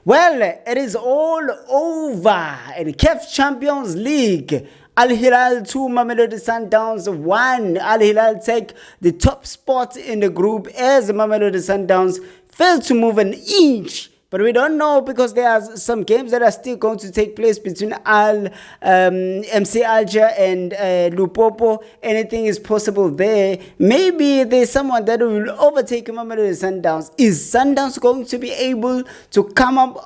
Well, it is all over in CAF Champions League. Al Hilal 2, Mamelodi Sundowns 1. Al Hilal take the top spot in the group as Mamelodi Sundowns failed to move an inch. But we don't know because there are some games that are still going to take place between MC Alger and Lupopo. Anything is possible there. Maybe there's someone that will overtake Mamelodi Sundowns. Is Sundowns going to be able to come out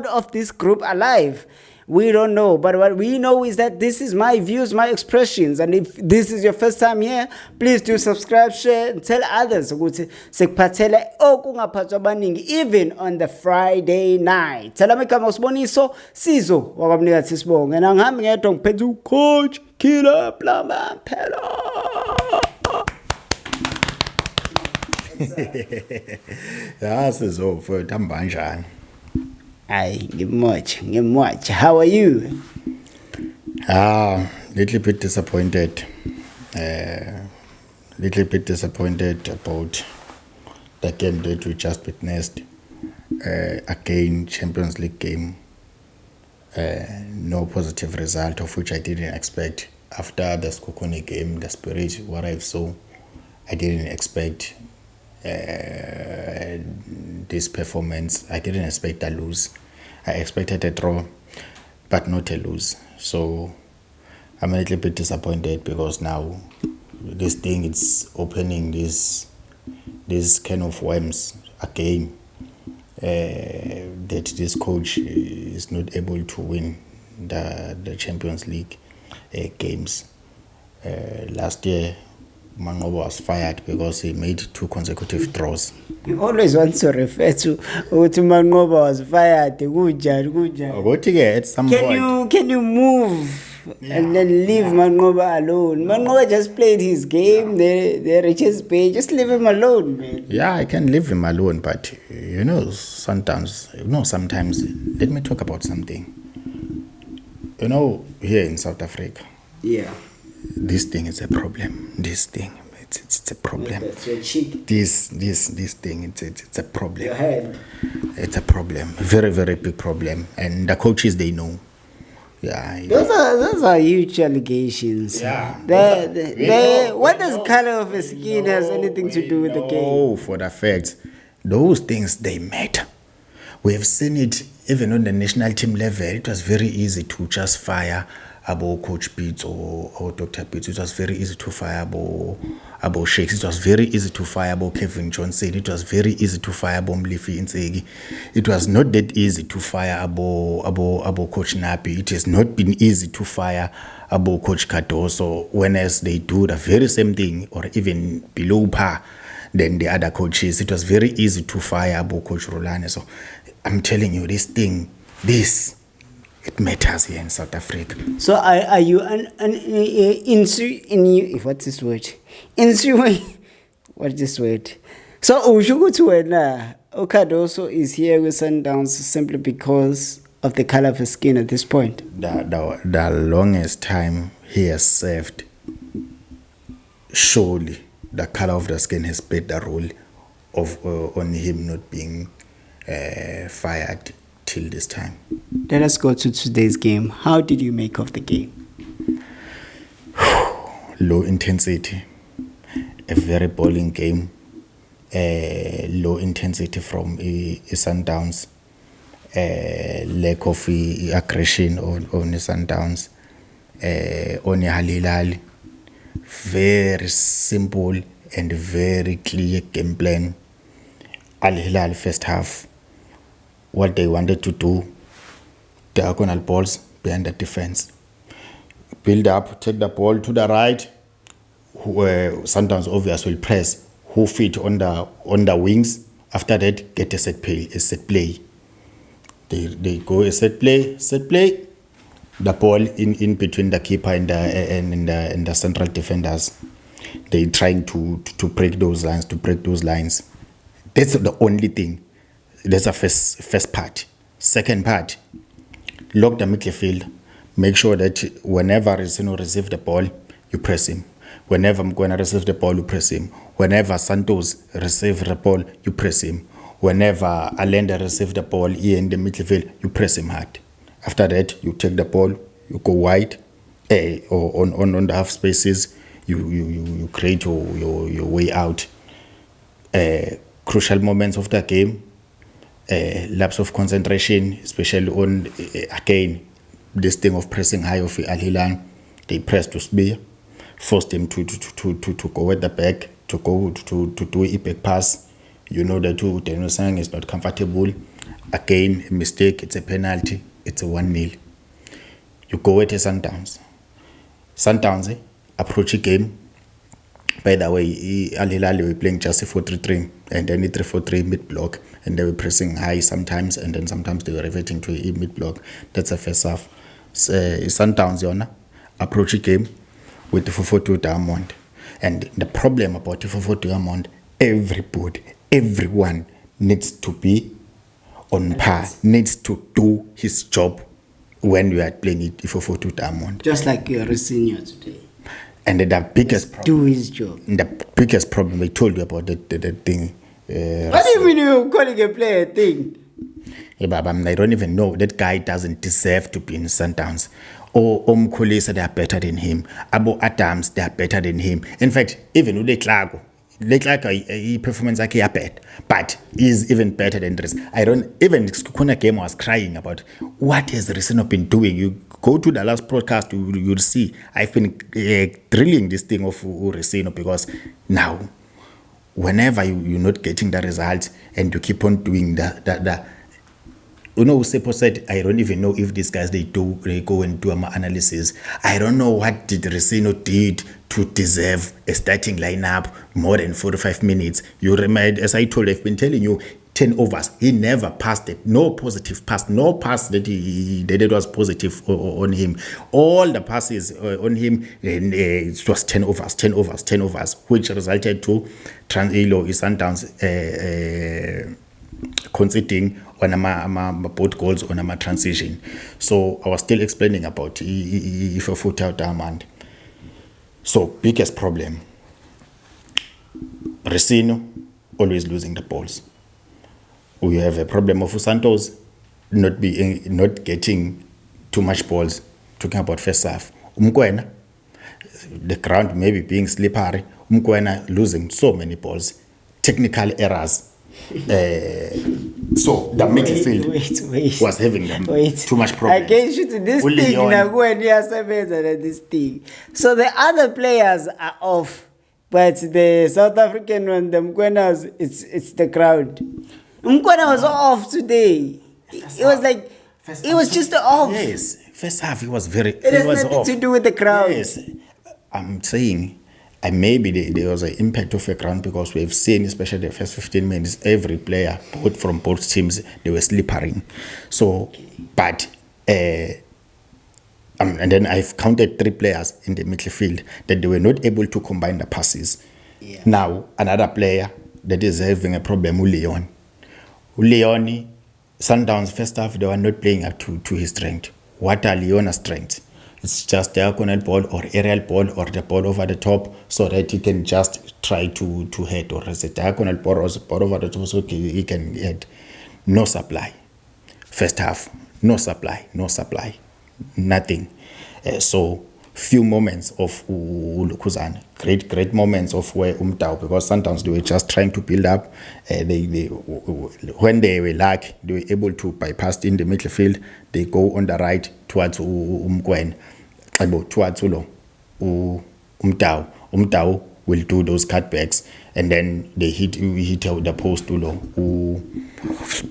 of this group alive? We don't know, but what we know is that this is my views, my expressions, and if this is your first time here, please do subscribe, share, and tell others ukuthi sekuphathele okungaphathwa abaningi even on the Friday night. Tell me kama usiboniso Sizo wakwamnikazi Sibonge na ngihambi ngedwa ngiphethe ucoach Killer Plumber Phelo. Yeah, Sizo mfowethu hamba kanjani? Ay, ngimuch. How are you? Little bit disappointed. Little bit disappointed about the game that we just witnessed. Again, Champions League game. No positive result, of which I didn't expect. After the Skokone game, the spirit, what I saw, I didn't expect this performance. I didn't expect a lose. I expected a draw, but not a lose. So I'm a little bit disappointed because now this thing is opening this can of worms again. That this coach is not able to win the Champions League games. Last year, Manqoba was fired because he made 2 consecutive draws. You always want to refer to Manqoba was fired. At some point. Can you move and then leave Manqoba alone? Manqoba just played his game. The richest pay. Just leave him alone, man. Yeah, I can leave him alone, but sometimes. Let me talk about something. Here in South Africa. Yeah. This thing is a problem. This thing, it's a problem. That's your cheek. This thing, it's a problem. Your head. It's a problem. Very, very big problem. And the coaches, they know. Yeah. Those are huge allegations. Yeah. What does color of a skin has anything to do with the game? Oh, for the fact, those things, they matter. We have seen it even on the national team level. It was very easy to just fire about Coach Pitts or Dr. Pitts. It was very easy to fire about Shakes. It was very easy to fire about Kevin Johnson. It was very easy to fire about Mlifi Insegi. It was not that easy to fire about Coach Napi. It has not been easy to fire about Coach Cardoso, whereas they do the very same thing or even below par than the other coaches. It was very easy to fire about Coach Rolane. So I'm telling you, this thing, it matters here in South Africa. So are you what's this word? What's this word? So Ushukutu Cardoso is here with Sundowns simply because of the color of his skin at this point. The longest time he has served, surely the color of the skin has played the role of on him not being fired till this time. Let us go to today's game. How did you make of the game? Low intensity, a very bowling game. Low intensity from Sundowns. Lack of aggression on the Sundowns. On Al Hilal. Very simple and very clear game plan. Al Hilal first half. What they wanted to do, diagonal balls behind the defense. Build up, take the ball to the right. Sundowns obviously will press. Who fit on the wings. After that, get a set play. They go a set play. The ball in between the keeper and the central defenders. They trying to break those lines. That's the only thing. That's the first part. Second part, lock the midfield. Make sure that whenever receive the ball, you press him. Whenever I'm going to receive the ball, you press him. Whenever Santos receive the ball, you press him. Whenever Allende receives the ball here in the midfield, you press him hard. After that, you take the ball, you go wide, or on the half spaces, you create your way out. Crucial moments of the game, lapse of concentration, especially on, again, this thing of pressing high of Al Hilal. They pressed to Spear, forced him to go at the back, to go to do a back pass. You know that Daniel Sang is not comfortable. Again, a mistake, it's a penalty, it's a 1-0. You go at a Sundowns. Sundowns, approach a game. By the way, Al Hilal were playing just a 4-3-3 and then a 3-4-3 mid-block, and they were pressing high sometimes, and then sometimes they were reverting to a mid-block. That's the first half. Sundowns, Yona, approach a game with the 4-4-2 Diamond. And the problem about the 4-4-2 Diamond, everyone needs to be on par, needs to do his job when we are playing it 4-4-2 Diamond. Just like your Rosinho today. And the biggest problem, do his job. The biggest problem, I told you about the thing. What do you mean you're calling a player a thing? Yeah, but I don't even know. That guy doesn't deserve to be in Sundowns. Or Omkolisa, they are better than him. Abo Adams, they are better than him. In fact, even Leclerc, performance like bad, but he's even better than Dres. I don't even Kuna game was crying about what has Resino been doing. You go to the last broadcast, you'll see I've been drilling this thing of Resino, because now whenever you're not getting the results and you keep on doing the you know, Sepo said, I don't even know if these guys, they go and do analysis. I don't know what did Resino did to deserve a starting lineup more than 45 minutes. You remember, as I told, I've been telling you, 10 overs. He never passed it. No positive pass. No pass that he did was positive on him. All the passes on him, it was 10 overs, which resulted to Sundowns conceding on both goals on a transition. So I was still explaining about if a foot out Diamond. So biggest problem, Resino always losing the balls. We have a problem of Santos not getting too much balls. Talking about first half, Umkwena, the ground maybe being slippery. Umkwena losing so many balls, technical errors. So the midfield was having them too much problems. I can shoot this thing, this thing. So the other players are off, but the South African one, the Mkwenas, it's the crowd. Mkwena was off today. It was like it was just off. Yes, first half it was very. It has nothing to do with the crowd. Yes, I'm saying. And maybe there was an impact of a ground, because we've seen, especially the first 15 minutes, every player, both from both teams, they were slippering. So, but, and then I've counted 3 players in the midfield that they were not able to combine the passes. Yeah. Now, another player that is having a problem, Leon. Leon, Sundowns, first half, they were not playing up to his strength. What are Leon's strengths? It's just diagonal ball or aerial ball or the ball over the top, so that he can just try to head, or as a diagonal ball or a ball over the top so he can head. No supply. First half, no supply, nothing. So few moments of Lukuzan, great moments of where Umtao, because sometimes they were just trying to build up. When they were lucky, they were able to bypass in the midfield. They go on the right towards Umkwen, towards Umtao. Umtao will do those cutbacks, and then they hit the post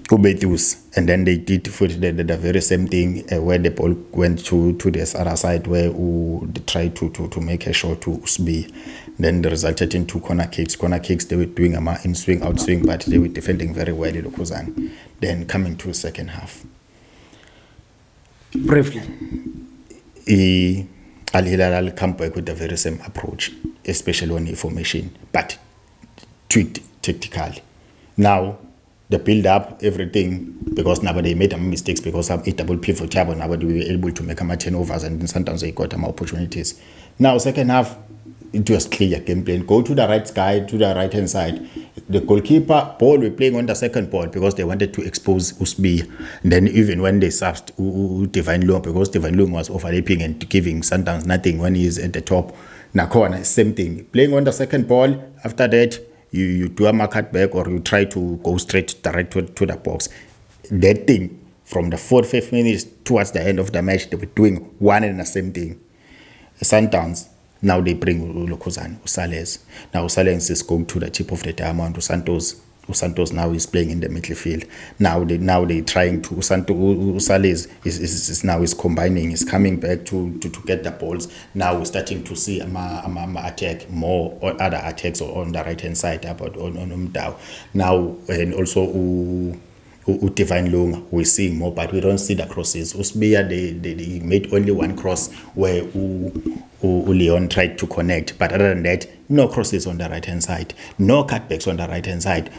Ubethus, and then they did for the very same thing where the ball went to the other side, where they tried to make a shot to Usbi. Then they resulted in 2 corner kicks. Corner kicks, they were doing a in swing, out swing, but they were defending very well in Lokuzan. Then coming to second half. Briefly. Al Hilal come back with the very same approach, especially on information, but tweaked tactically. Now, the build up, everything, because nobody made mistakes, because of a double P for Tabo, nobody were able to make 10 overs, and sometimes they got opportunities. Now, second half, it was clear game plan. Go to the right side, to the right hand side. The goalkeeper ball were playing on the second ball because they wanted to expose Usbia. And then even when they subbed Divine Long, because Divine Long was overlapping and giving Sundowns nothing when he is at the top. Nakona, same thing. Playing on the second ball, after that, you do a market back or you try to go straight direct to the box. That thing, from the 4th, 5th minutes towards the end of the match, they were doing one and the same thing. Sundowns, now they bring Lokozane, Usales. Now Usales is going to the tip of the diamond. Santos now is playing in the midfield. Now they trying to Usales is combining, is coming back to get the balls. Now we're starting to see attack more or other attacks on the right hand side about on Umdao. Now and also Divine Long, we're seeing more, but we don't see the crosses. Usbia, they made only one cross where Leon tried to connect, but other than that, no crosses on the right hand side, no cutbacks on the right hand side.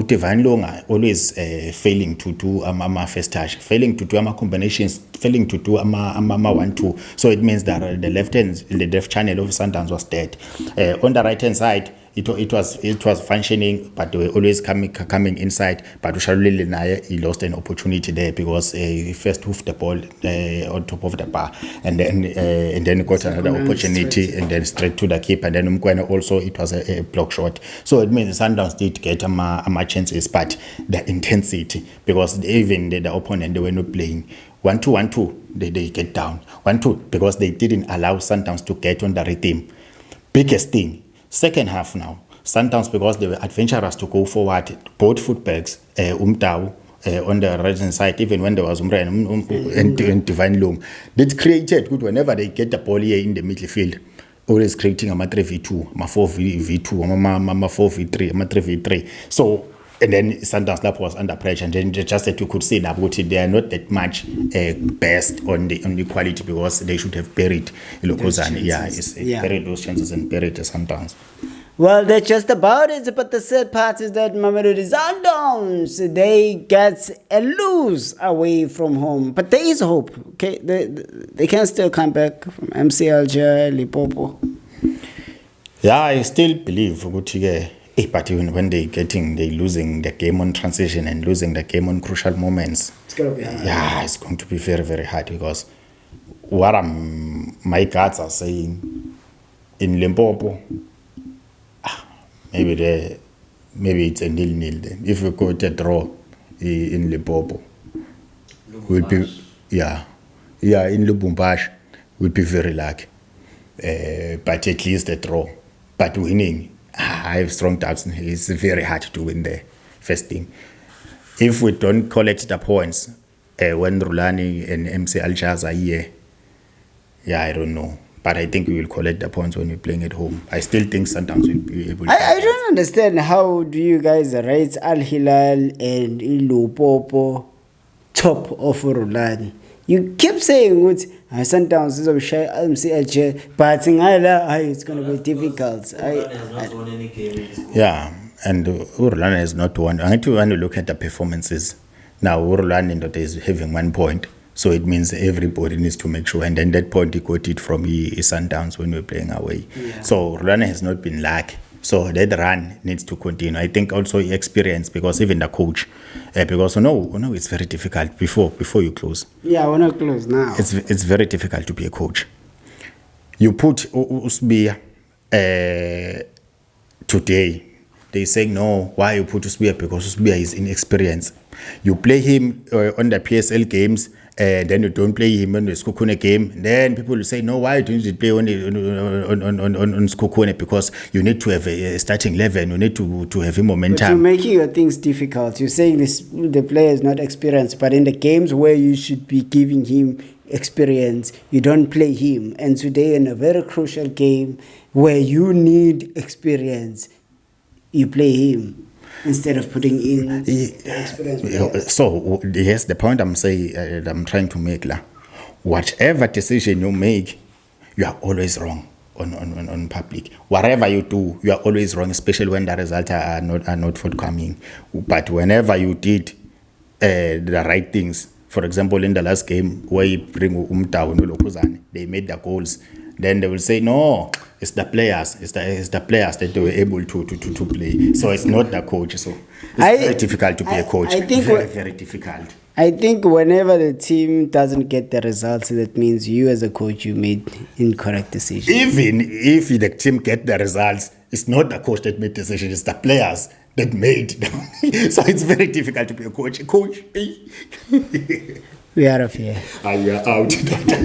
Divine Long are always failing to do first touch, failing to do combinations, failing to do 1-2. So it means that the left channel of Sundowns was dead. On the right hand side, it was functioning, but they were always coming inside. But Ushaluli Naye, he lost an opportunity there because he first hoofed the ball on top of the bar, and then got another opportunity, and then straight to the keeper. And then Umkwena also, it was a block shot. So it means Sundowns did get chances, but the intensity, because even the opponent, they were not playing 1-2, they get down 1-2 because they didn't allow Sundowns to get on the rhythm. Biggest thing. Second half now, Sundowns, because they were adventurous to go forward, both footbacks, Umtao on the right hand side, even when there was Umra and Divine Long, they created good whenever they get the ball here in the midfield, always creating a 3v2, a 4v2, a 4v3, a 3v3. So, and then Sundowns Lab was under pressure, and then just that you could see that they are not that much best on the quality, because they should have buried Lokozane. Buried those chances and buried the Sundowns. Well, that's just about it. But the sad part is that Mamelodi Sundowns, they get a lose away from home. But there is hope. Okay, they can still come back from MC Alger, Limpopo. Yeah, I still believe but when they losing the game on transition and losing the game on crucial moments, it's gonna be hard. Yeah, it's going to be very, very hard, because what my guards are saying in Limpopo, maybe it's a 0-0 then. If we go to draw in Limpopo, we'll be in Lubumbashi, we'll be very lucky. But at least a draw. But winning, I have strong doubts. It's very hard to win there. First thing, if we don't collect the points when Rulani and MC Alchaz are here, I don't know. But I think we will collect the points when we're playing at home. I still think Sundowns will be able to. I don't understand, how do you guys rate Al Hilal and Limpopo top of Rulani? You keep saying what Sundowns is shy MCH, but it's going to be difficult. Yeah, and Urulani has not won. I need to look at the performances. Now Urulani is having 1 point, so it means everybody needs to make sure. And then that point he got it from Sundowns when we're playing away. Yeah. So Urulani has not been lucky. So that run needs to continue. I think also experience, because even the coach, because it's very difficult before you close. Yeah, I want to close now. It's very difficult to be a coach. You put Usbia today. They say no. Why you put Usbia? Because Usbia is inexperienced. You play him on the PSL games. Then you don't play him on the Skokune game. Then people will say, no, why don't you play on Skokune? Because you need to have a starting 11. You need to have a momentum. But you're making your things difficult. You're saying the player is not experienced, but in the games where you should be giving him experience, you don't play him. And today, in a very crucial game where you need experience, you play him instead of putting in experience. So yes, the point I'm saying, I'm trying to make, whatever decision you make, you are always wrong on public. Whatever you do, you are always wrong, especially when the results are not forthcoming. But whenever you did the right things, for example, in the last game where you bring Umtao and Lokozane, they made the goals. Then they will say, no, It's the players. It's the players that they were able to play. So it's not the coach. So it's very difficult to be a coach. I think very difficult. I think whenever the team doesn't get the results, that means you as a coach, you made incorrect decisions. Even if the team get the results, it's not the coach that made the decision, it's the players that made them. So it's very difficult to be a coach. Coach, We are out of here. Are you out?